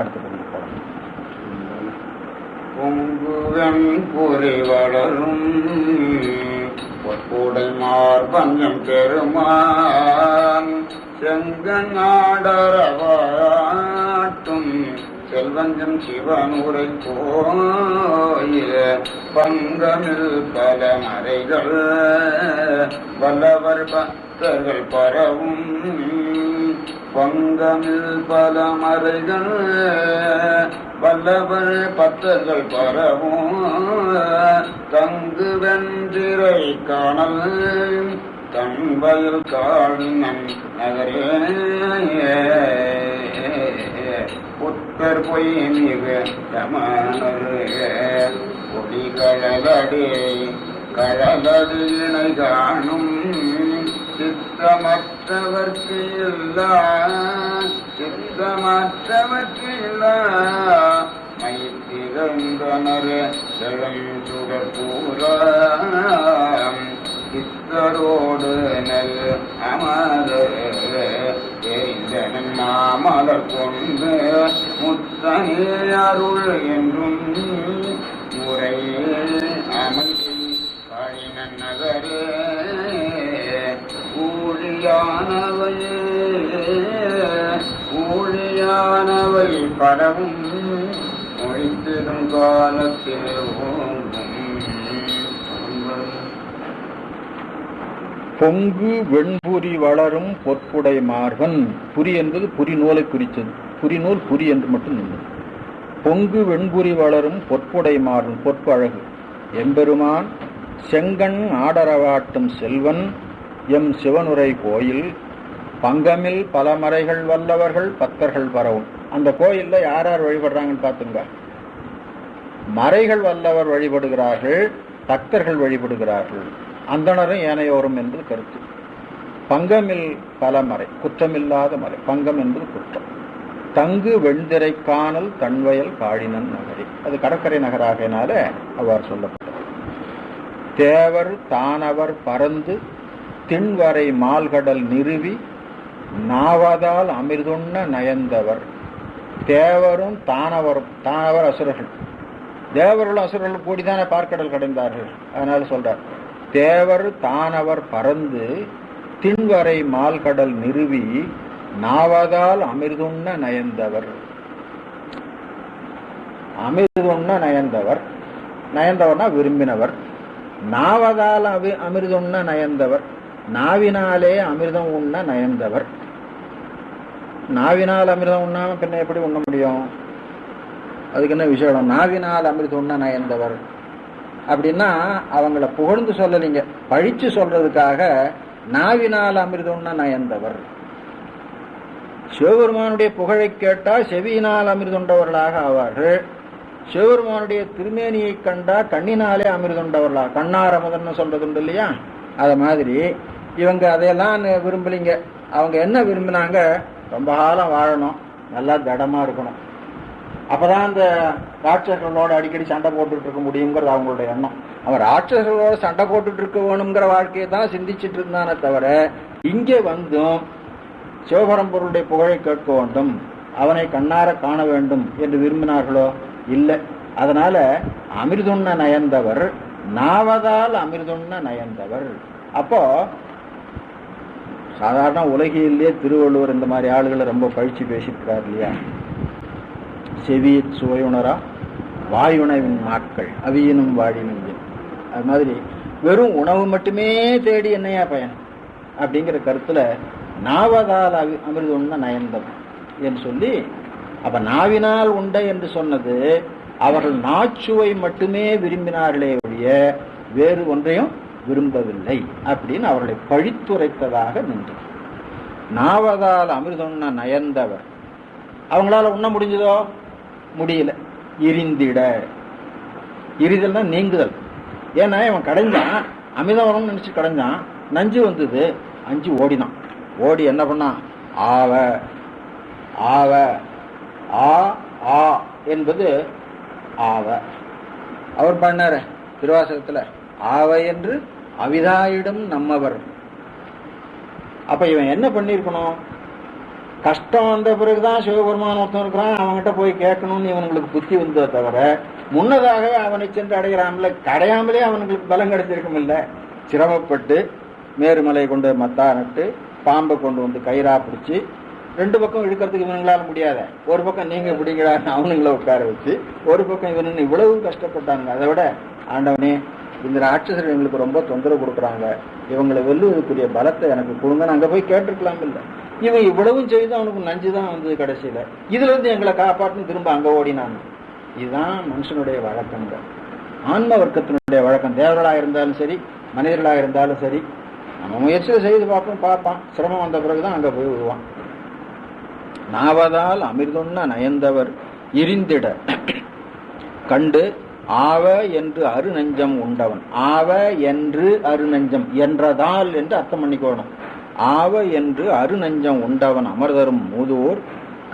அடுத்த பதிவு போகலாம். பொங்குவன் பொறி வளரும் பொற்கூடை மார்பஞ்சம் பெருமான் செங்கநாடரவாட்டும் செல்வஞ்சம் சிவனுரை கோயில பங்கமில் பல மறைகள் வல்லவர் பக்தர்கள் பரவும் பங்கமில் பல மறைகள் வல்லவர் பக்தர்கள் பரவும் தங்கு வென்றிரை காணல் தன்வயல் காணினன் நகரே புத்தர் பொய் மிகு தமனே பொடி கடலடே கடலடி இணை காணும் சித்தமற்றவர்க்கு இல்லா சித்தமற்றவர்க்கு இல்லா மைத்திரந்தனர் செழுந்துடர் பூரம் சித்தரோடு நல் அமர தெரிந்தனன் மாமலர் கொண்டு முத்தனே அருள் என்றும் முறையே அமைதி காணினன் நகரே ஊழியானவை பரவும் மொழித்திடும் காலத்தில் ஓங்கும். பொங்கு வெண்புரி வளரும் பொற்புடை மார்பன். புரி என்பது புரி நூலை குறித்தது. புரி நூல் புரி என்று மட்டும் நின்றது. பொங்கு வெண்புரி வளரும் பொற்புடை மார்பன், பொற்பு அழகு எம்பெருமான் செங்கண் ஆடரவாட்டும் செல்வன் எம் சிவனுரை கோயில் பங்கமில் பல மறைகள் வல்லவர்கள் பக்தர்கள் பரவும். அந்த கோயில்ல யார் யார் வழிபடுறாங்கன்னு பார்த்துங்க. மறைகள் வல்லவர் வழிபடுகிறார்கள், பக்தர்கள் வழிபடுகிறார்கள், அந்தணரும் ஏனையோரும் என்பது கருத்து. பங்கமில் பல மறை, குற்றமில்லாத மறை. பங்கம் என்பது குற்றம். தங்கு வெண்திரை காணல் தன்வயல் காழினன் நகரி. அது கடற்கரை நகராகினால அவ்வாறு சொல்லப்பட்டது. தேவர் தானவர் பறந்து திண்வரை மால்கடல் நிறுவி நாவதால் அமிர்துண்ண நயந்தவர். தேவரும் தானவரும், தானவர் அசுரர்கள், தேவர்களும் அசுரர்கள் கூடிதானே பார்க்கடல் கடைந்தார்கள். அதனால சொல்றார், தேவர் தானவர் பறந்து திண்வரை மால்கடல் நிறுவி நாவதால் அமிர்துண்ண நயந்தவர். அமிர்துண்ண நயந்தவர், நயந்தவர்னா விரும்பினவர். நாவதால் அமிர்துண்ண நயந்தவர், நாவினாலே அமிர்தம் உண்ண நயந்தவர். நாவினால் அமிர்தம் உண்ணாம பின்ன எப்படி உண்ண முடியும்? அதுக்கு என்ன விஷயம்? நாவினால் அமிர்தம் உண்ண நயந்தவர் அப்படின்னா அவங்கள புகழ்ந்து சொல்லலைங்க, பழிச்சு சொல்றதுக்காக நாவினால் அமிர்தம் உண்ண நயந்தவர். சிவபெருமானுடைய புகழை கேட்டால் செவியினால் அமிர்துண்டவர்களாக ஆவார்கள். சிவபெருமானுடைய திருமேனியை கண்டா கண்ணினாலே அமிர்துண்டவர்களாக, கண்ணார் அமுதன்னு சொல்றது உண்டு இல்லையா? அத மாதிரி இவங்க அதையெல்லாம் விரும்பலிங்க. அவங்க என்ன விரும்பினாங்க? ரொம்ப காலம் வாழணும், நல்லா திடமா இருக்கணும், அப்பதான் அந்த ராட்சசர்களோட அடிக்கடி சண்டை போட்டுட்டு இருக்க முடியுங்கிறது அவங்களுடைய எண்ணம். அவன் ராட்சசர்களோட சண்டை போட்டுட்டு இருக்க வேணுங்கிற வாழ்க்கையை தான் சிந்திச்சுட்டு இருந்தானே தவிர இங்கே வந்தும் சிவபரம்பொருளுடைய புகழை கேட்க வேண்டும், அவனை கண்ணார காண வேண்டும் என்று விரும்பினார்களோ? இல்லை. அதனால அமிர்துண்ண நயந்தவர், நாவதால் அமிர்துண்ண நயந்தவர். அப்போ சாதாரண உலகிலேயே திருவள்ளுவர் இந்த மாதிரி ஆளுகளை ரொம்ப பழிச்சு பேசியிருக்கிறார் இல்லையா? செவிய சுவையுணரா வாயுணவின் மாட்கள் அவியினும் வாழினும். அது மாதிரி வெறும் உணவு மட்டுமே தேடி என்னையா பயன் அப்படிங்கிற கருத்துல நாவதால் அமிர்துண்ண நயந்தவர் என்று சொல்லி, அப்ப நாவினால் உண்டை என்று சொன்னது அவர்கள் நாச்சுவை மட்டுமே விரும்பினார்களே ஒழிய வேறு ஒன்றையும் விரும்பவில்லை அப்படின்னு அவர்களை பழித்துரைத்ததாக நின்று. நாவதால் அமிர்துண்ண நயந்தவர், அவங்களால உண்ண முடிஞ்சதோ? முடியல. இருந்திட, இருதல்னா நீங்குதல். ஏன்னா இவன் கடைஞ்சான், அமிர்தம் வரும்னு நினைச்சு கடைஞ்சான், நஞ்சு வந்தது, அஞ்சு ஓடினான். ஓடி என்ன பண்ணான்? ஆவ ஆவ ஆ ஆ என்பது ஆவ. அவர் பண்ணாரு திருவாசகத்துல, ஆவ என்று அவிதாயிடம் நம்மவர். அப்ப இவன் என்ன பண்ணிருக்கணும்? கஷ்டம் வந்த பிறகுதான் சிவபெருமான் ஒருத்தன் இருக்கிறான், அவன்கிட்ட போய் கேட்கணும்னு இவனுங்களுக்கு புத்தி வந்ததை தவிர முன்னதாகவே அவனை சென்று அடைகிறாமல, கடையாமலே அவனுங்களுக்கு பலம் கிடைச்சிருக்கும் இல்லை. சிரமப்பட்டு மேருமலை கொண்டு மத்தா நட்டு பாம்பை கொண்டு வந்து கயிறா பிடிச்சி ரெண்டு பக்கம் இழுக்கிறதுக்கு இவனுங்களால முடியாத, ஒரு பக்கம் நீங்க பிடிக்கிறான்னு அவனுங்களை உட்கார வச்சு ஒரு பக்கம் இவனுங்க இவ்வளவு கஷ்டப்பட்டாங்க. அதை விட ஆண்டவனே இந்த ராட்சசர்கள் எங்களுக்கு ரொம்ப தொந்தரவு கொடுக்குறாங்க, இவங்களை வெல்லுவதற்குரிய பலத்தை எனக்கு கொடுங்கன்னு அங்கே போய் கேட்டிருக்கலாம் இல்லை. இவன் இவ்வளவும் செய்து அவனுக்கு நஞ்சு தான் வந்தது கடைசியில். இதுல இருந்து எங்களை காப்பாற்றுன்னு திரும்ப அங்கே ஓடினான். இதுதான் மனுஷனுடைய வழக்கங்கள், ஆன்ம வர்க்கத்தினுடைய வழக்கம். தேவர்களாக இருந்தாலும் சரி, மனிதர்களாக இருந்தாலும் சரி, நம்ம முயற்சியை செய்து பார்ப்பான், சிரமம் வந்த பிறகுதான் அங்கே போய் விடுவான். நாவதால் அமிர்துண்ண நயந்தவர் இருந்திட கண்டு ஆவ என்று அருநஞ்சம் உண்டவன். ஆவ என்று அருநஞ்சம் என்றதால் என்று அர்த்தம் பண்ணிக்கோணும். ஆவ என்று அருநஞ்சம் உண்டவன் அமர்தரும் மூதூர்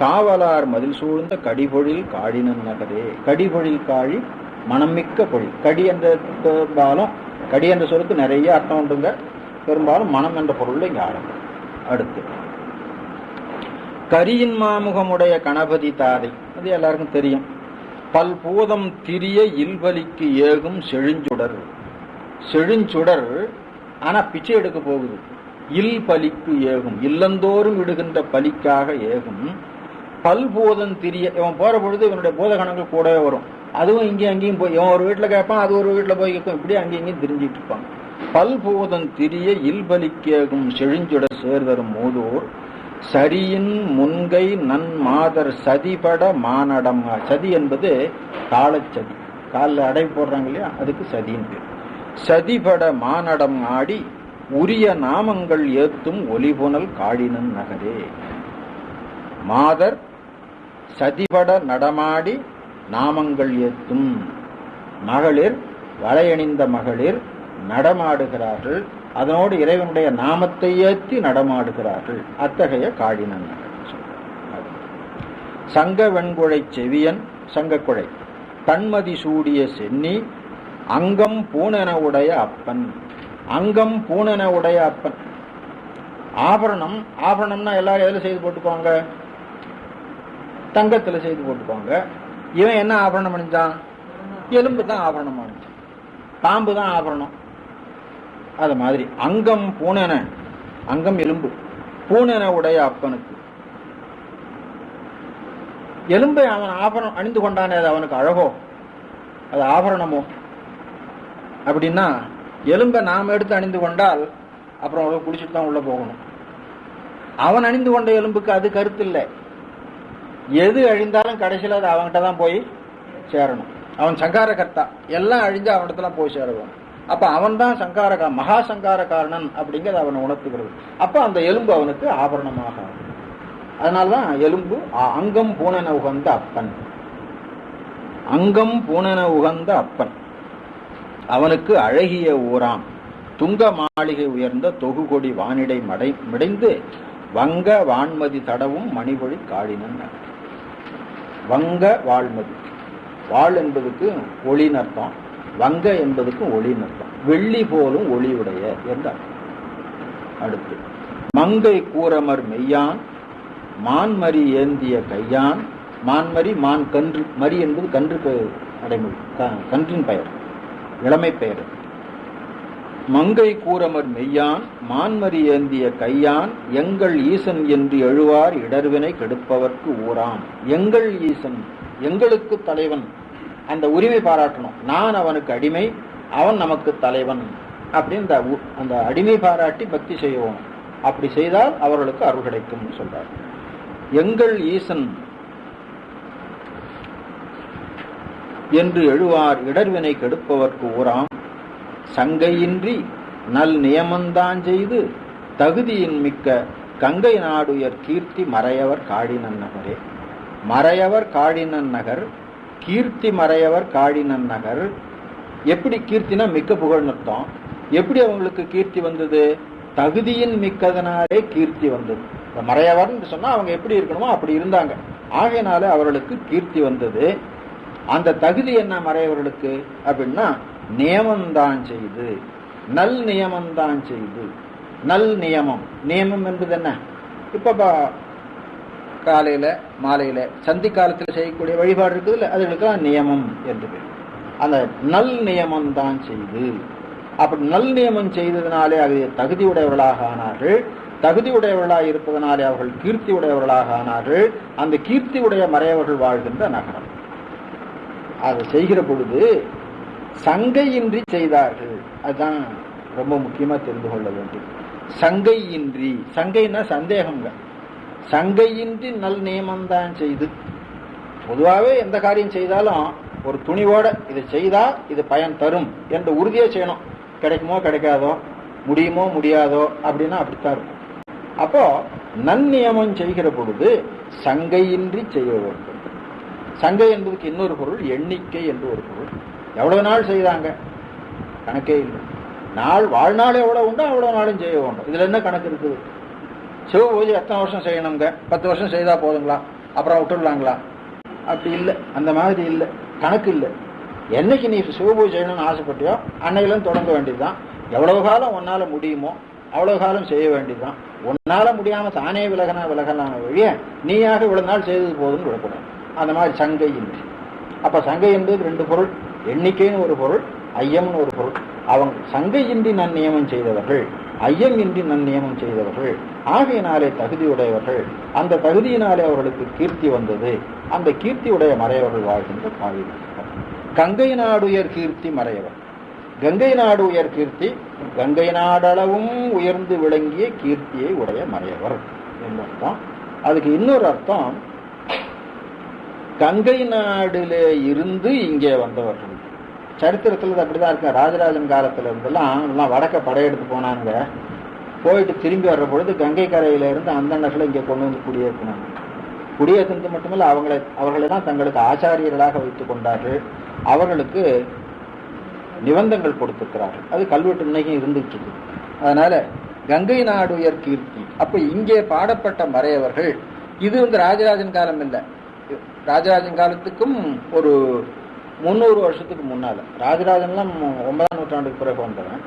காவலார் மதில் சூழ்ந்த கடிபொழில் காடினன் நகரே. கடிபொழில் காழி மனமிக்க பொழில். கடி என்ற பெரும்பாலும் கடி என்ற சொல்லுக்கு நிறைய அர்த்தம் உண்டுங்க, பெரும்பாலும் மனம் என்ற பொருள் இங்கே ஆரம்பம். அடுத்து கரியின் மாமுகமுடைய கணபதி தாதை, அது எல்லாருக்கும் தெரியும். பல்பூதம் திரிய இல்பலிக்கு ஏகும் செழுஞ்சுடர். செழுஞ்சுடர் ஆனா பிச்சை எடுக்க போகுது. இல் பலிக்கு ஏகும், இல்லந்தோறும் விடுகின்ற பலிக்காக ஏகும். பல்பூதம் திரிய, இவன் போற பொழுது இவனுடைய பூதகணங்கள் கூடவே வரும். அதுவும் இங்கேயும் அங்கேயும் போய் இவன் ஒரு வீட்டுல கேட்பான், அது ஒரு வீட்டுல போய் கேட்கும், இப்படி அங்கேயும் இங்கேயும் தெரிஞ்சிட்டு இருப்பான். பல்பூதம் திரிய இல்பலிக்கேகும் செழுஞ்சுடர் சேர்தரும் மூதூர் சரியின் முன்கை நன் மாதர் சதிபட மானடம். சதி என்பது தாளச்சதி, காலில் அடை போடுறாங்க இல்லையா, அதுக்கு சதின்னு பேர். சதிபட மானடம் ஆடி உரிய நாமங்கள் ஏத்தும் ஒலிபுனல் காடினன் நகரே. மாதர் சதிபட நடமாடி நாமங்கள் ஏத்தும் மகளிர், வளையணிந்த மகளிர் நடமாடுகிறார்கள், அதனோடு இறைவனுடைய நாமத்தை ஏற்றி நடமாடுகிறார்கள். அத்தகைய காடினன் நகர். சங்க வெண்குழை செவியன், சங்கக்குழை தன்மதி சூடிய சென்னி அங்கம் பூனென உடைய அப்பன். அங்கம் பூனென உடைய அப்பன். ஆபரணம், ஆபரணம்னா எல்லாரும் எதுல செய்து போட்டுக்குவாங்க? தங்கத்துல செய்து போட்டுக்குவாங்க. இவன் என்ன ஆபரணம் அணிஞ்சான்? எலும்பு தான் ஆபரணம் அணிஞ்சான், பாம்பு தான் ஆபரணம். அது மாதிரி அங்கம் பூனென, அங்கம் எலும்பு, பூனென உடைய அப்பனுக்கு எலும்பை அவன் ஆபரணம் அணிந்து கொண்டானே, அது அவனுக்கு அழகோ, அது ஆபரணமோ? அப்படின்னா எலும்பை நாம் எடுத்து அணிந்து கொண்டால் அப்புறம் அவ்வளோ குடிச்சிட்டு தான் உள்ள போகணும். அவன் அணிந்து கொண்ட எலும்புக்கு அது கருத்து இல்லை. எது அழிந்தாலும் கடைசியில் அது அவன்கிட்ட தான் போய் சேரணும். அவன் சங்கார கர்த்தா, எல்லாம் அழிஞ்சு அவனிடத்துல போய் சேருவான். அப்ப அவன் தான் சங்கார மகா சங்கார காரணன் அப்படிங்கிறது அவனை உணர்த்துகிறது. அப்ப அந்த எலும்பு அவனுக்கு ஆபரணமாக. அதனால்தான் எலும்பு அங்கம் பூனென உகந்த அப்பன். அங்கம் பூனென உகந்த அப்பன் அவனுக்கு அழகிய ஊராம் துங்க மாளிகை உயர்ந்த தொகுகொடி வானிடை மிடைந்து வங்க வான்மதி தடவும் மணிபொழி காடினன். வங்க வாழ்மதி, வாழ் என்பதுக்கு ஒளின்னு அர்த்தம், வங்க என்பதுக்கு ஒளின்னு அர்த்தம். வெள்ளி போலும் ஒளியுடைய என்றார். அடுத்து மங்கை கூரமர் மெய்யான் மான்மரி ஏந்திய கையான். மான்மரி, மான் கன்று, மரி என்பது கன்று அடைமொழி, கன்றின் பெயர், இளமை பெயர். மங்கை கூரமர் மெய்யான் மான்மரி ஏந்திய கையான் எங்கள் ஈசன் என்று எழுவார் இடர்வினை கெடுப்பவர்க்கு ஊராம். எங்கள் ஈசன், எங்களுக்கு தலைவன், அந்த உரிமை பாராட்டணும். நான் அவனுக்கு அடிமை, அவன் நமக்கு தலைவன் அப்படின்னு அந்த அடிமை பாராட்டி பக்தி செய்வோம். அப்படி செய்தால் அவர்களுக்கு அருள் கிடைக்கும் சொல்றார். எங்கள் ஈசன் என்று எழுவார் இடர்வினை கெடுப்பவர்க்கு ஊராம். சங்கையின்றி நல் நியமந்தான் செய்து தகுதியின் மிக்க கங்கை நாடுயர் கீர்த்தி மறையவர் காடினன் நகரே. மறையவர் காடினன் நகர், கீர்த்தி மறையவர் காடினன் நகர். எப்படி கீர்த்தினா மிக்க புகழ் அர்த்தம். எப்படி அவங்களுக்கு கீர்த்தி வந்தது? தகுதியின் மிக்கதனாலே கீர்த்தி வந்தது. மறையவர்னு சொன்னா அவங்க எப்படி இருக்கணுமோ அப்படி இருந்தாங்க, ஆகையினால அவர்களுக்கு கீர்த்தி வந்தது. அந்த தகுதி என்ன மறையவர்களுக்கு அப்படின்னா நியமந்தான் செய்து, நல் நியமந்தான் செய்து. நல் நியமம், நியமம் என்பது என்ன? இப்ப காலையில் மாலையில் சந்தி காலத்தில் செய்யக்கூடிய வழிபாடு இருக்குதுல்ல, அதுகளுக்கெல்லாம் நியமம் என்று பேர். அந்த நல் நியமம் தான் செய்து, அப்படி நல் நியமம் செய்ததினாலே அது தகுதி உடையவர்களாக ஆனார்கள். தகுதி உடையவர்களாக இருப்பதனாலே அவர்கள் கீர்த்தி உடையவர்களாக ஆனார்கள். அந்த கீர்த்தி உடைய மறையவர்கள் வாழ்கின்ற நகரம். அதை செய்கிற பொழுது சங்கையின்றி செய்தார்கள். அதுதான் ரொம்ப முக்கியமா தெரிந்து கொள்ள வேண்டும். சங்கையின்றி, சங்கைன்னா சந்தேகங்க, சங்கையின்றி நல் நியமம்தான் செய்து. பொதுவாகவே எந்த காரியம் செய்தாலும் ஒரு துணிவோட இதை செய்தா இது பயன் தரும் என்று உறுதியே செய்யணும். கிடைக்குமோ கிடைக்காதோ, முடியுமோ முடியாதோ அப்படின்னா அப்படித்தான் இருக்கும். அப்போ நன்னியமம் செய்கிற பொழுது சங்கையின்றி செய்ய வேண்டும். சங்கை என்பதுக்கு இன்னொரு பொருள் எண்ணிக்கை என்று ஒரு பொருள். எவ்வளவு நாள் செய்தாங்க கணக்கே இல்லை. நாள் வாழ்நாள் எவ்வளவு உண்டோ அவ்வளவு நாளும் செய்ய வேண்டும். இதுல என்ன கணக்கு இருக்குது? சிவ பூஜை எத்தனை வருஷம் செய்யணுங்க? 10 வருஷம் செய்தா போதுங்களா, அப்புறம் விட்டுடலாங்களா? அப்படி இல்லை, அந்த மாதிரி இல்லை, கணக்கு இல்லை. என்னைக்கு நீ சிவபூஜை செய்யணும்னு ஆசைப்பட்டியோ அன்னையிலும் தொடங்க வேண்டியதுதான். எவ்வளவு காலம் உன்னால முடியுமோ அவ்வளவு காலம் செய்ய வேண்டியதுதான். உன்னால முடியாம தானே விலகலான வழிய நீயாக இவ்வளவு நாள் செய்தது போதும்னு விடக்கூடாது. அந்த மாதிரி சங்கை இன்றி. அப்ப சங்கை என்பது 2 பொருள், எண்ணிக்கைன்னு ஒரு பொருள், ஐயம்னு ஒரு பொருள். அவங்க சங்கையின்றி நன்னியமம் செய்தவர்கள், ஐயம் இன்றி நன்னியமம் செய்தவர்கள், ஆகையினாலே தகுதியுடையவர்கள். அந்த தகுதியினாலே அவர்களுக்கு கீர்த்தி வந்தது. அந்த கீர்த்தி உடைய மறையவர்கள் வாழ்கின்ற காவிரி. கங்கை நாடுயர் கீர்த்தி மறையவர். கங்கை நாடு உயர் கீர்த்தி, கங்கை நாடளவும் உயர்ந்து விளங்கிய கீர்த்தியை உடைய மறையவர் என்ற அர்த்தம். அதுக்கு இன்னொரு அர்த்தம், கங்கை நாடுல இருந்து இங்கே வந்தவர்கள். சரித்திரத்தில் அப்படிதான் இருக்கு. ராஜராஜன் காலத்துல இருந்தெல்லாம் வடக்க படையெடுத்து போனாங்க. போயிட்டு திரும்பி வர்ற பொழுது கங்கை கரையில இருந்து அந்தணர்களை இங்கே கொண்டு வந்து குடியேற்றினாங்க. குடியேற்றினது மட்டுமல்ல, அவர்களை தான் தங்களுக்கு ஆச்சாரியர்களாக வைத்துக் கொண்டார்கள். அவர்களுக்கு நிபந்தங்கள் கொடுத்திருக்கிறார்கள். அது கல்வெட்டு இன்னைக்கும் இருந்துட்டு இருக்கு. அதனால கங்கை நாடு உயர் கீர்த்தி. அப்ப இங்கே பாடப்பட்ட மறையவர்கள் இது ராஜராஜன் காலம் இல்லை. ராஜராஜன் காலத்துக்கும் ஒரு 300 வருஷத்துக்கு முன்னால. ராஜராஜன்லாம் 9ஆம் நூற்றாண்டுக்கு பிறகு வந்தவன்,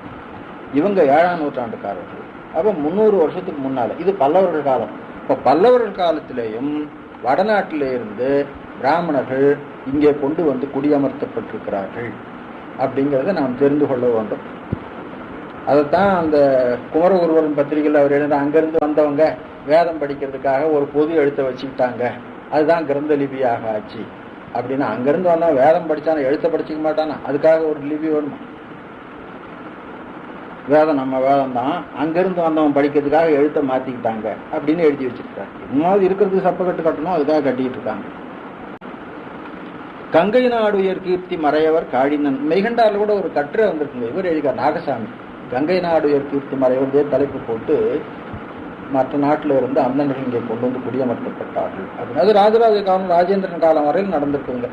இவங்க 7ஆம் நூற்றாண்டுக்காரர்கள். அப்ப 300 வருஷத்துக்கு முன்னால. இது பல்லவர்கள் காலம். இப்ப பல்லவர்கள் காலத்திலேயும் வடநாட்டிலே இருந்து பிராமணர்கள் இங்கே கொண்டு வந்து குடியமர்த்தப்பட்டிருக்கிறார்கள் அப்படிங்கிறத நாம் தெரிந்து கொள்ள வேண்டும். அதைத்தான் அந்த குமரகுருவரன் பத்திரிகையில் அவர் எழுத, அங்கிருந்து வந்தவங்க வேதம் படிக்கிறதுக்காக ஒரு பொது எழுத்தை வச்சுக்கிட்டாங்க, அதுதான் கிரந்த லிபியாக ஆச்சு அப்படின்னா. அங்கிருந்து வந்தவன் வேதம் படிச்சானா எழுத்த படிச்சுக்க மாட்டானா? அதுக்காக ஒரு லிபி வேணுமா? வேதம் நம்ம வேதம் தான், அங்கிருந்து வந்தவன் படிக்கிறதுக்காக எழுத்த மாத்திக்கிட்டாங்க அப்படின்னு எழுதி வச்சிருக்காங்க. இன்னும் இருக்கிறதுக்கு சப்பக்கட்டு கட்டணும், அதுக்காக கட்டிக்கிட்டு இருக்காங்க. கங்கை நாடு உயர் கீர்த்தி மறையவர் காடினன். மெய்கண்டாரில் கூட ஒரு கட்டுரை வந்திருக்குங்க. இவர் எழுதிக்கார், நாகசாமி. கங்கை நாடு உயர் கீர்த்தி மறையவர் தலைப்பு போட்டு மற்ற நாட்டில் இருந்து அந்தணர்கள் இங்கே கொண்டு வந்து குடியமர்த்தப்பட்டார்கள் அப்படின்னு. அது ராஜராஜ காலம், ராஜேந்திரன் காலம் வரையில் நடந்திருக்குங்க.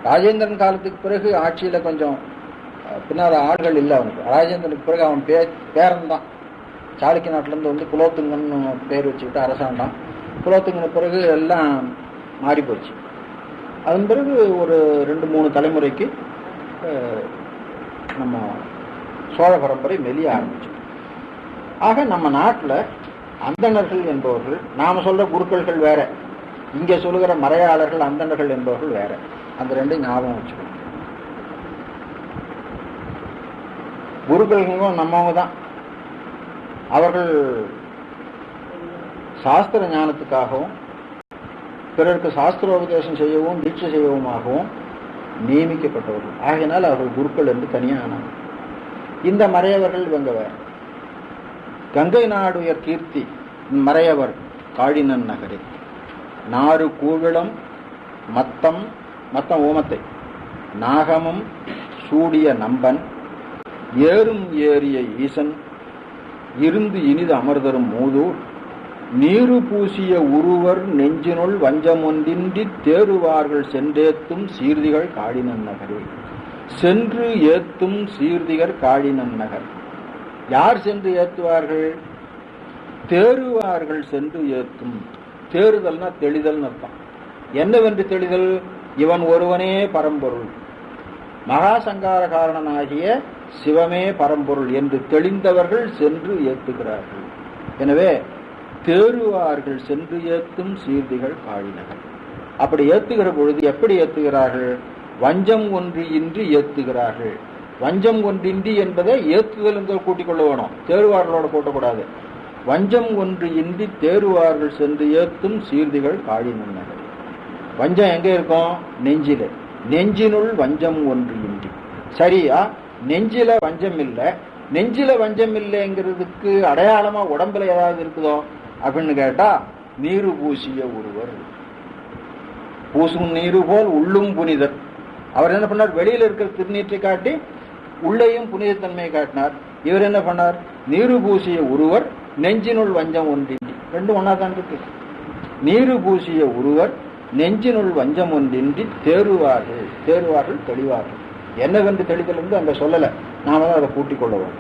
ராஜேந்திரன் காலத்துக்கு பிறகு ஆட்சியில கொஞ்சம் பின்னால் ஆள்கள் இல்லை அவனுக்கு. ராஜேந்திரனுக்கு பிறகு அவன் பேரன் தான் சாளுக்கிய நாட்டிலேருந்து வந்து குலோத்துங்கன்னு பேர் வச்சுக்கிட்டு அரசாண்டான். குலோத்துங்கன பிறகு எல்லாம் மாறி போச்சு. அதன் பிறகு ஒரு 2-3 தலைமுறைக்கு நம்ம சோழ பரம்பரை மெலிய ஆரம்பிச்சு. ஆக நம்ம நாட்டில் அந்தணர்கள் என்பவர்கள், நாம சொல்ற குருக்கள்கள் வேற, இங்கே சொல்லுகிற மறையாளர்கள் அந்தணர்கள் என்பவர்கள் வேற. அந்த ரெண்டும் ஞாபகம் வச்சுக்கணும். குருக்களுக்கும் நம்மவங்க தான். அவர்கள் சாஸ்திர ஞானத்துக்காகவும் பிறருக்கு சாஸ்திரோபதேசம் செய்யவும் தீட்சை செய்யவுமாகவும் நியமிக்கப்பட்டவர்கள். ஆகையினால் அவர்கள் குருக்கள் என்று தனியானாங்க. இந்த மறையவர்கள் இவங்க வேற. கங்கை நாடு உயர் கீர்த்தி மறையவர் காடினன் நகரே. நாறு கூவிளம் மத்தம் ஓமத்தை நாகமும் சூடிய நம்பன் ஏறும் ஏறிய ஈசன் இருந்து இனிது அமர்தரும் மூதூர் நீரு பூசிய உருவர் நெஞ்சினுள் வஞ்சமொன்றின்றி தேறுவார்கள் சென்றேத்தும் சீர்திகள் காடினன் நகரே. சென்று ஏத்தும் சீர்திகர் காடினன் நகர். யார் சென்று ஏத்துவார்கள்? தேறுவார்கள் சென்று ஏத்தும். தேறுதல்னா தெளிதல் அர்த்தம். என்னவென்று தெளிதல்? இவன் ஒருவனே பரம்பொருள், மகா சங்கார காரணனாகிய சிவமே பரம்பொருள் என்று தெளிந்தவர்கள் சென்று ஏத்துகிறார்கள். எனவே தேறுவார்கள் சென்று ஏத்தும் சீர்திகள் காழினகர். அப்படி ஏத்துகிற பொழுது எப்படி ஏத்துகிறார்கள்? வஞ்சம் ஒன்று இன்றி ஏத்துகிறார்கள். வஞ்சம் ஒன்றின்றி என்பதை ஏத்துதல் என்று கூட்டிக் கொள்ள வேணும், தேறுவார்களோட கூட்டக்கூடாது. வஞ்சம் ஒன்று இன்றி தேறுவார்கள் சென்று ஏத்தும் சீர்திகள் காழினகர். வஞ்சம் எங்க இருக்கும்? நெஞ்சில. நெஞ்சினுள் வஞ்சம் ஒன்று இன்றி. சரியா, நெஞ்சில வஞ்சம் இல்லை. நெஞ்சில வஞ்சம் இல்லைங்கிறதுக்கு அடையாளமா உடம்புல ஏதாவது இருக்குதோ அப்படின்னு கேட்டா, நீரு பூசிய ஒருவர். பூசும் நீரு போல் உள்ளும் புனிதர். அவர் என்ன பண்ணார்? வெளியில இருக்கிற திருநீற்றை காட்டி உள்ளேயும் புனிதத்தன்மையை காட்டினார். இவர் என்ன பண்ணார்? நீரு பூசிய ஒருவர் நெஞ்சினுள் வஞ்சம் ஒன்றின்றி. ரெண்டும் ஒன்னா தான் இருக்கு. நீரு பூசிய ஒருவர் நெஞ்சினுள் வஞ்சம் ஒன்றின்றி தேறுவார்கள். தேறுவார்கள், தெளிவார்கள். என்னவென்று தெளிதல் என்று அங்க சொல்லல, நாம தான் அதை கூட்டிக் கொள்ளவும்.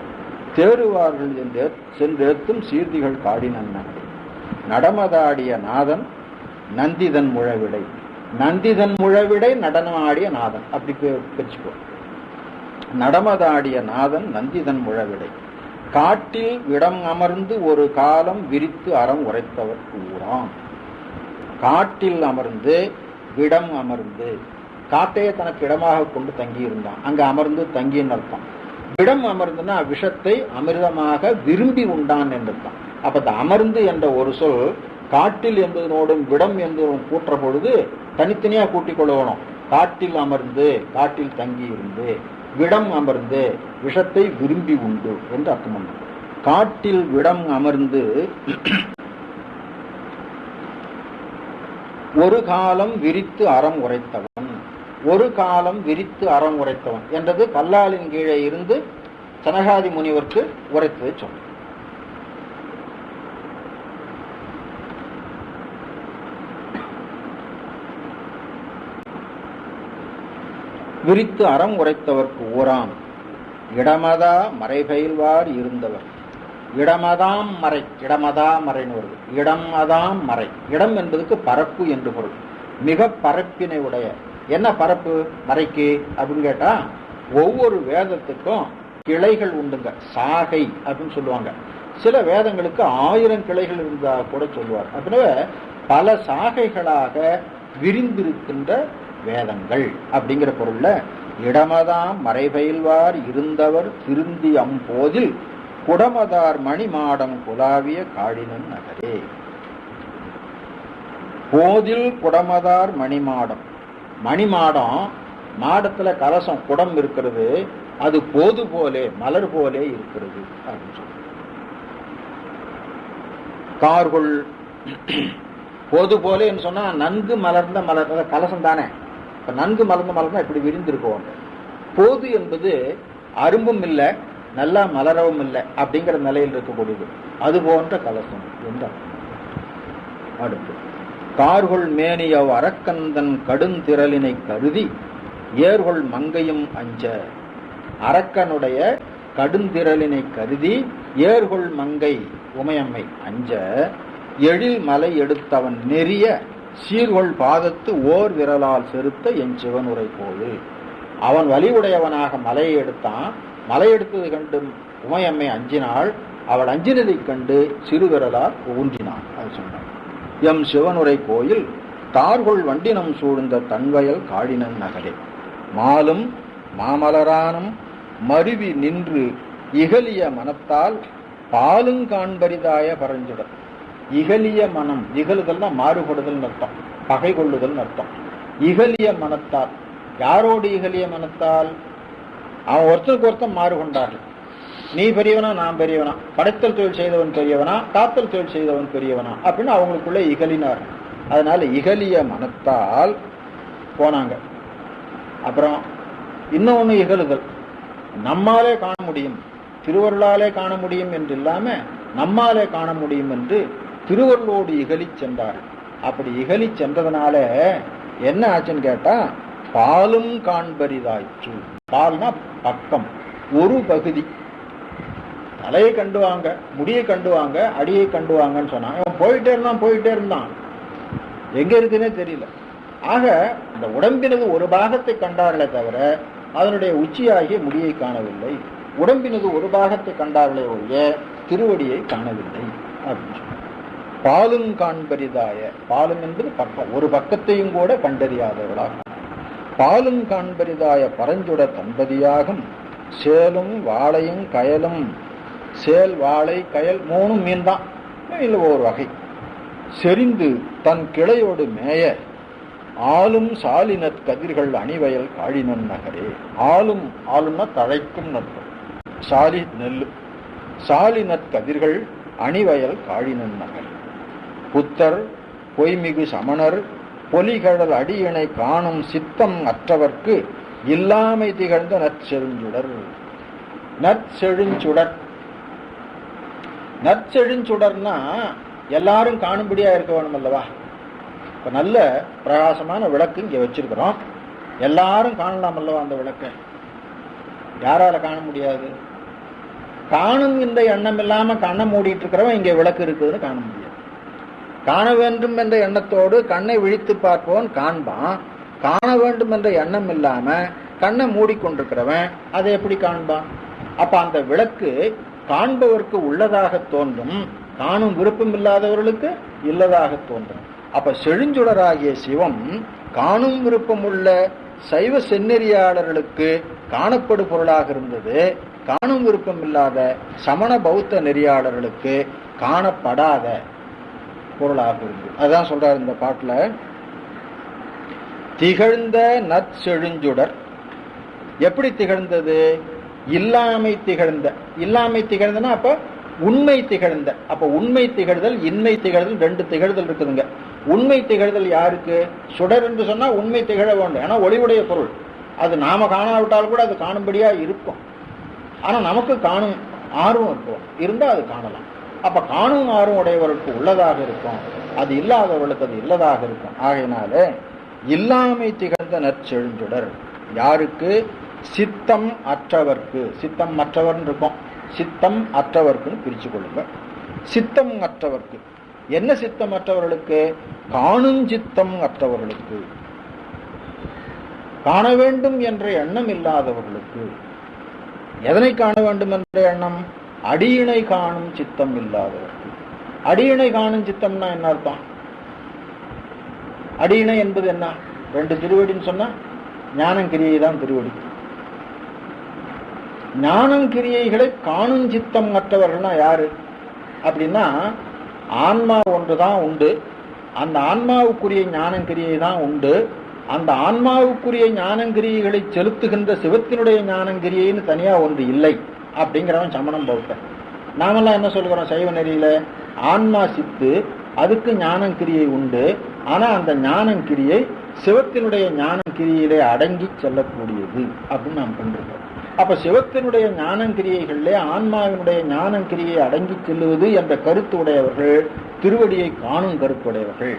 தேறுவார்கள் என்று சென்றேத்தும் சீர்திகள் காடினன். நடமதாடிய நாதன் நந்திதன் முழவிடை. நந்திதன் முழவிடை நடனம் ஆடிய நாதன், அப்படி பிரிச்சுக்கோ. நடமதாடிய நாதன் நந்திதன் முழவிடை. காட்டில் இடம் அமர்ந்து ஒரு காலம் விரித்து அறம் உரைத்தவர் கூறான். காட்டில் அமர்ந்து, இடம் அமர்ந்து, காட்டையே தனக்கு இடமாக கொண்டு தங்கி இருந்தான். அங்க அமர்ந்து தங்கின்னு அர்த்தம். இடம் அமர்ந்துன்னா விஷத்தை அமிர்தமாக விரும்பி உண்டான் என்றுதான். அப்ப இந்த அமர்ந்து என்ற ஒரு சொல் காட்டில் என்பதனோடும் விடம் என்பதும் கூற்ற பொழுது தனித்தனியா கூட்டிக் கொள்ளணும். காட்டில் அமர்ந்து, காட்டில் தங்கி இருந்து, விடம் அமர்ந்து விஷத்தை விரும்பி உண்டு என்று அர்த்தம் பண்ண. காட்டில் விடம் அமர்ந்து ஒரு காலம் விரித்து அறம் உரைத்தவன். ஒரு காலம் விரித்து அறம் உரைத்தவன் என்றது கல்லாலின் கீழே இருந்து சனகாதி முனிவருக்கு உரைத்ததை சொன்ன. விரித்து அறம் உரைத்தவர்க்கு ஊராம். இடமதா மறைபயில்வார் இருந்தவர். இடமதாம் மறை. இடமதா மறைன்னு வருது. இடம் அதாம் மறை. இடம் என்பதுக்கு பரப்பு என்று பொருள். மிக பரப்பினை உடைய. என்ன பரப்பு மறைக்கு அப்படின்னு கேட்டா, ஒவ்வொரு வேதத்துக்கும் கிளைகள் உண்டுங்க. சாகை அப்படின்னு சொல்லுவாங்க. சில வேதங்களுக்கு 1000 கிளைகள் இருந்தா கூட சொல்லுவார். அப்படின்னா பல சாகைகளாக விரிந்திருக்கின்ற வேதங்கள் அப்படிங்கிற பொருள்ல இடமதாம் மறைபயில்வார் இருந்தவர் திருந்தி அம்போதில் குடமதார் மணிமாடம் குலாவிய காழினன் நகரே. போதில் குடமதார் மணிமாடம். மணிமாடம், மாடத்துல கலசம் குடம் இருக்கிறது, அது போது போலே மலர் போலே இருக்கிறது அப்படின்னு சொல்ற. கார்கொள் போது போலேன்னு சொன்னா நன்கு மலர்ந்த மலர் கலசம் தானே. இப்ப நன்கு மலர்ந்த மலர்ந்தா இப்படி விரிந்திருக்கோம். போது என்பது அரும்பும் இல்லை, நல்லா மலரவும் இல்லை அப்படிங்கிற நிலையில் இருக்கக்கூடியது. அது போன்ற கலசம் என்ற. அடுத்து கார்கொள் மேனியவ் அரக்கந்தன் கடுந்திரலினை கருதி ஏர்கொள் மங்கையும் அஞ்ச. அரக்கனுடைய கடுந்திரலினை கருதி ஏர்கொள் மங்கை உமையம்மை அஞ்ச. எழில் மலை எடுத்தவன் நெறிய சீர்கொள் பாதத்து ஓர் விரலால் செலுத்த என் சிவனுரை கோயில். அவன் வலிவுடையவனாக மலையை எடுத்தான். மலை எடுத்தது கண்டு உமையம்மை அஞ்சினாள். அவள் அஞ்சினதை கண்டு சிறுவிரலால் ஊன்றினான். அது சொன்னான். எம் சிவனுரை கோயில் தார்கொள் வண்டினம் சூழ்ந்த தன்வயல் காழினன் நகரே. மாலும் மாமலரானும் மருவி நின்று இகலிய மனத்தால் பாலுங்காண்பரிதாய பரஞ்சுடர். இகலிய மனம், இகழுதல்னா மாறுபடுதல் அர்த்தம், பகை கொள்ளுதல் அர்த்தம். இகலிய மனத்தால், யாரோடு இகலிய மனத்தால்? அவன் ஒருத்தருக்கு ஒருத்தன் மாறு கொண்டார்கள். நீ பெரியவனா நான் பெரியவனா, படைத்தல் தொழில் செய்தவன் பெரியவனா காத்தல் தொழில் செய்தவன் பெரியவனா அப்படின்னு அவங்களுக்குள்ள இகலினார். அதனால இகலிய மனத்தால் போனாங்க. அப்புறம் இன்னொன்னு இகழுதல். நம்மாலே காண முடியும், திருவருளாலே காண முடியும் என்று இல்லாம நம்மாலே காண முடியும் என்று திருவருளோடு இகழி சென்றார். அப்படி இகழி சென்றதுனால என்ன ஆச்சுன்னு கேட்டா, பாலும் காண்பரிதாய்ச்சு. பால்னா பக்கம், ஒரு பகுதி. தலையை கண்டுவாங்க, முடியை கண்டுவாங்க, அடியை கண்டுவாங்கன்னு சொன்னான். இவன் போயிட்டே இருந்தான், எங்க இருக்குன்னே தெரியல. ஆக இந்த உடம்பினது ஒரு பாகத்தை கண்டார்களே தவிர அதனுடைய உச்சியாகிய முடியை காணவில்லை. உடம்பினது ஒரு பாகத்தை கண்டார்களே ஒழிய திருவடியை காணவில்லை அப்படின்னு சொன்னார். பாலும் காண்பரிதாய, பாலும் என்பது பக்கம், ஒரு பக்கத்தையும் கூட கண்டறியாதவர்களாக, பாலும் காண்பரிதாய பரஞ்சுடர் தன்பதியாகும் சேலும் வாழையும் கயலும், சேல் வாழை கயல் மூணும் மீன் தான், இல்லை ஒரு வகை, செறிந்து தன் கிளையோடு மேய ஆளும் சாலினற் கதிர்கள் அணிவயல் காழினன் நகரே. ஆளும், ஆளும்னா தழைக்கும் நட்பம், சாலி நெல்லு, சாலினற் கதிர்கள் அணிவயல் காழினன் நகர். புத்தர் பொய்மிகு சமணர் பொலிகடல் அடியினை காணும் சித்தம் அற்றவர்க்கு இல்லாமை திகழ்ந்த நற்செழுஞ்சுடர். நற்செழுஞ்சுடர், நற்செழுஞ்சுடர்னா எல்லாரும் காணும்படியா இருக்க வேணும் அல்லவா? இப்ப நல்ல பிரகாசமான விளக்கு இங்க வச்சிருக்கிறோம், எல்லாரும் காணலாம் அல்லவா? அந்த விளக்கை யாரால காண முடியாது? காணும் இந்த எண்ணம் இல்லாம கண்ணை மூடிட்டு இருக்கிறவன் இங்க விளக்கு இருக்குதுன்னு காண முடியாது. காண வேண்டும் என்ற எண்ணத்தோடு கண்ணை விழித்து பார்ப்பவன் காண்பான், காண வேண்டும் என்ற எண்ணம் இல்லாம கண்ணை மூடிக்கொண்டிருக்கிறவன் அதை எப்படி காண்பான்? அப்ப அந்த விளக்கு காண்பவருக்கு உள்ளதாக தோன்றும், காணும் விருப்பம் இல்லாதவர்களுக்கு இல்லதாக தோன்றும். அப்ப செழுஞ்சுடராகிய சிவம் காணும் விருப்பம் உள்ள சைவ செந்நெறியாளர்களுக்கு காணப்படு பொருளாக இருந்தது, காணும் விருப்பம் இல்லாத சமண பௌத்த நெறியாளர்களுக்கு காணப்படாத பொருளாக இருக்கு. அதான் சொல்றாரு இந்த பாட்டுல, திகழ்ந்த நற்செழுஞ்சுடர். எப்படி திகழ்ந்தது? இல்லாமை திகழ்ந்த. இல்லாமை திகழ்ந்தனா அப்ப உண்மை திகழ்ந்த. அப்ப உண்மை திகழ்தல் இன்மை திகழ்தல் ரெண்டு திகழ்தல் இருக்குதுங்க. உண்மை திகழ்தல் யாருக்கு? சுடர் என்று சொன்னா உண்மை திகழ வேண்டும், ஏன்னா ஒளிவுடைய பொருள், அது நாம காணாவிட்டால் கூட அது காணும்படியா இருக்கும். ஆனா நமக்கு காணும் ஆர்வம் இருக்கும், இருந்தா அது காணலாம். அப்ப காணும் ஆர்வம் உடையவர்களுக்கு உள்ளதாக இருக்கும், அது இல்லாதவர்களுக்கு அது இல்லதாக இருக்கும். ஆகையினால இல்லாமை திகழ்ந்த நற்செழுஞ்சுடர் யாருக்கு? சித்தம் அற்றவர்க்கு. சித்தம் அற்றவர் இருக்கும், சித்தம் அற்றவர்க்குன்னு பிரிச்சு கொள்ளுங்க. சித்தம் அற்றவர்க்கு என்ன? சித்தம் அற்றவர்களுக்கு காணும் சித்தம் அற்றவர்களுக்கு, காண வேண்டும் என்ற எண்ணம் இல்லாதவர்களுக்கு. எதனை காண வேண்டும் என்ற எண்ணம்? அடியினை காணும் சித்தம் இல்லாதவர்கள். அடியினை காணும் சித்தம்னா என்ன அர்த்தம்? அடியினை என்பது என்ன? ரெண்டு திருவடின்னு சொன்னா ஞானங்கிரியை தான் திருவடி. ஞானங்கிரியைகளை காணும் சித்தம் மற்றவர்கள்னா யாரு அப்படின்னா, ஆன்மா ஒன்றுதான் உண்டு, அந்த ஆன்மாவுக்குரிய ஞானங்கிரியை தான் உண்டு, அந்த ஆன்மாவுக்குரிய ஞானங்கிரியைகளை செலுத்துகின்ற சிவத்தினுடைய ஞானங்கிரியைன்னு தனியா ஒன்று இல்லை அப்படிங்கிறவன் சமணம் பௌத்தன். நாமெல்லாம் என்ன சொல்கிறோம் சைவ நெறியில? ஆன்மா சித்து, அதுக்கு ஞானங்கிரியை உண்டு, ஆனா அந்த ஞானங்கிரியை சிவத்தினுடைய ஞானங்கிரியிலே அடங்கி செல்லக்கூடியது அப்படின்னு நாம் கண்டிருக்கோம். அப்ப சிவத்தினுடைய ஞானங்கிரியைகளிலே ஆன்மாவினுடைய ஞானங்கிரியை அடங்கி செல்லுவது என்ற கருத்து உடையவர்கள் திருவடியை காணும் கருத்துடையவர்கள்.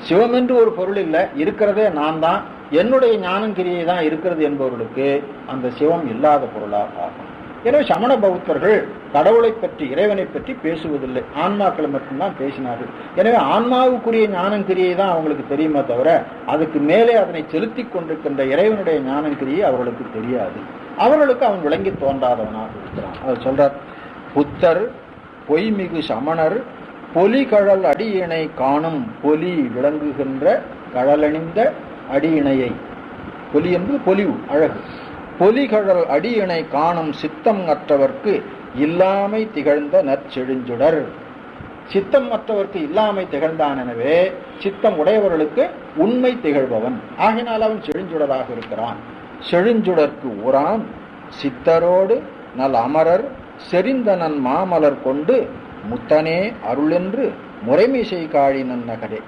சிவம் என்று ஒரு பொருள் இல்லை, இருக்கிறதே நான் தான், என்னுடைய ஞானங்கிரியை தான் இருக்கிறது என்பவர்களுக்கு அந்த சிவம் இல்லாத பொருளாக ஆகும். எனவே சமண பௌத்தர்கள் கடவுளை பற்றி இறைவனை பற்றி பேசுவதில்லை, ஆன்மாக்களை மட்டும்தான் பேசினார்கள். எனவே ஆன்மாவுக்குரிய ஞானங்கிரியை தான் அவங்களுக்கு தெரியுமே தவிர அதுக்கு மேலே அதனை செலுத்தி கொண்டிருக்கின்ற இறைவனுடைய ஞானங்கிரியை அவர்களுக்கு தெரியாது. அவர்களுக்கு அவன் விளங்கி தோன்றாதவனாக இருக்கிறான். அவர் சொல்றார், புத்தர் பொய்மிகு சமணர் பொலிகழல் அடியினை காணும். பொலி விளங்குகின்ற கழலணிந்த அடியினையை, பொலி என்பது பொலிவு, அழகு. பொலிகழல் அடியினை காணும் சித்தம் அற்றவர்க்கு இல்லாமை திகழ்ந்த நற்செழுஞ்சுடர். சித்தம் மற்றவர்க்கு இல்லாமை திகழ்ந்தான், எனவே சித்தம் உடையவர்களுக்கு உண்மை திகழ்பவன். ஆகினால் அவன் செழுஞ்சுடராக இருக்கிறான். செழுஞ்சுடர்க்கு ஊரான் சித்தரோடு நல் அமரர் செறிந்தனன் மாமலர் கொண்டு முத்தனே அருளென்று முறைமிசை காழினன் நகரே.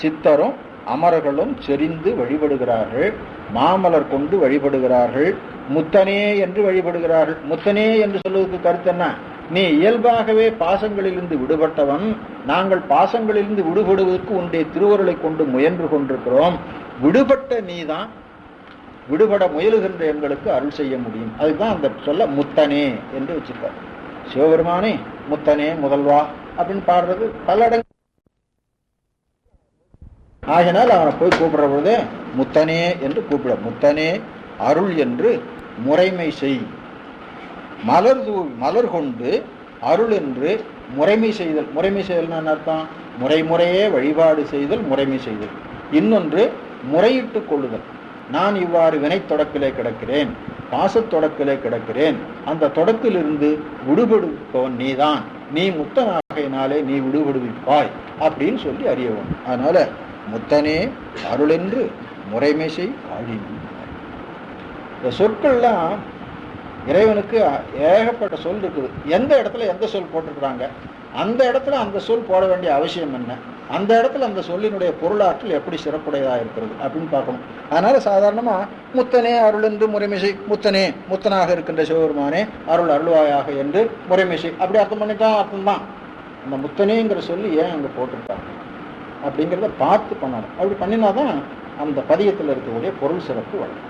சித்தரும் அமரர்களும் செறிந்து வழிபடுகிறார்கள், மாமலர் கொண்டு வழிபடுகிறார்கள், முத்தனே என்று வழிபடுகிறார்கள். முத்தனே என்று சொல்வதற்கு கருத்து என்ன? நீ இயல்பாகவே பாசங்களிலிருந்து விடுபட்டவன், நாங்கள் பாசங்களிலிருந்து விடுபடுவதற்கு உன்னுடைய திருவருளை கொண்டு முயன்று கொண்டிருக்கிறோம், விடுபட்ட நீதான் விடுபட முயலுகின்ற எங்களுக்கு அருள் செய்ய முடியும். அதுதான் அந்த சொல்ல முத்தனே என்று வச்சிருக்கார். சிவபெருமானே முத்தனே முதல்வா அப்படின்னு பாடுறது பல இடங்கள். ஆகினால் அவனை போய் கூப்பிடுற பொழுது முத்தனே என்று கூப்பிட, முத்தனே அருள் என்று முறைமை செய், மலர் கொண்டு அருள் என்று முறைமை செய்தல். முறைமை செய்தல்னா என்ன அர்த்தம்? முறையே வழிபாடு செய்தல், முறைமை செய்தல். இன்னொன்று முறையிட்டு கொள்ளுதல். நான் இவ்வாறு வினை தொடக்கிலே கிடக்கிறேன், பாசத் தொடக்கிலே கிடக்கிறேன், அந்த தொடக்கிலிருந்து விடுபடுப்பவன் நீதான், நீ முத்தனாகையினாலே நீ விடுபடுவிப்பாய் அப்படின்னு சொல்லி அறியவன். அதனால முத்தனே அருளென்று முறைமை செய் ஆழினி. இந்த சொற்கள்லாம் இறைவனுக்கு ஏகப்பட்ட சொல் இருக்குது. எந்த இடத்துல எந்த சொல் போட்டிருக்கிறாங்க, அந்த இடத்துல அந்த சொல் போட வேண்டிய அவசியம் என்ன, அந்த இடத்துல அந்த சொல்லினுடைய பொருளாற்றல் எப்படி சிறப்புடையதாக இருக்கிறது அப்படின்னு பார்க்கணும். அதனால சாதாரணமா முத்தனே அருளென்று முறைமிசை, முத்தனே முத்தனாக இருக்கின்ற சிவபெருமானே அருள் அருள்வாயாக என்று முறைமிசை அப்படி அர்த்தம் பண்ணிட்டா அர்த்தம்தான். அந்த முத்தனேங்கிற சொல்லி ஏன் அங்கே போட்டிருக்காங்க அப்படிங்கிறத பார்த்து பண்ணணும். அப்படி பண்ணினாதான் அந்த பதியத்தில் இருக்கக்கூடிய பொருள் சிறப்பு வரும்.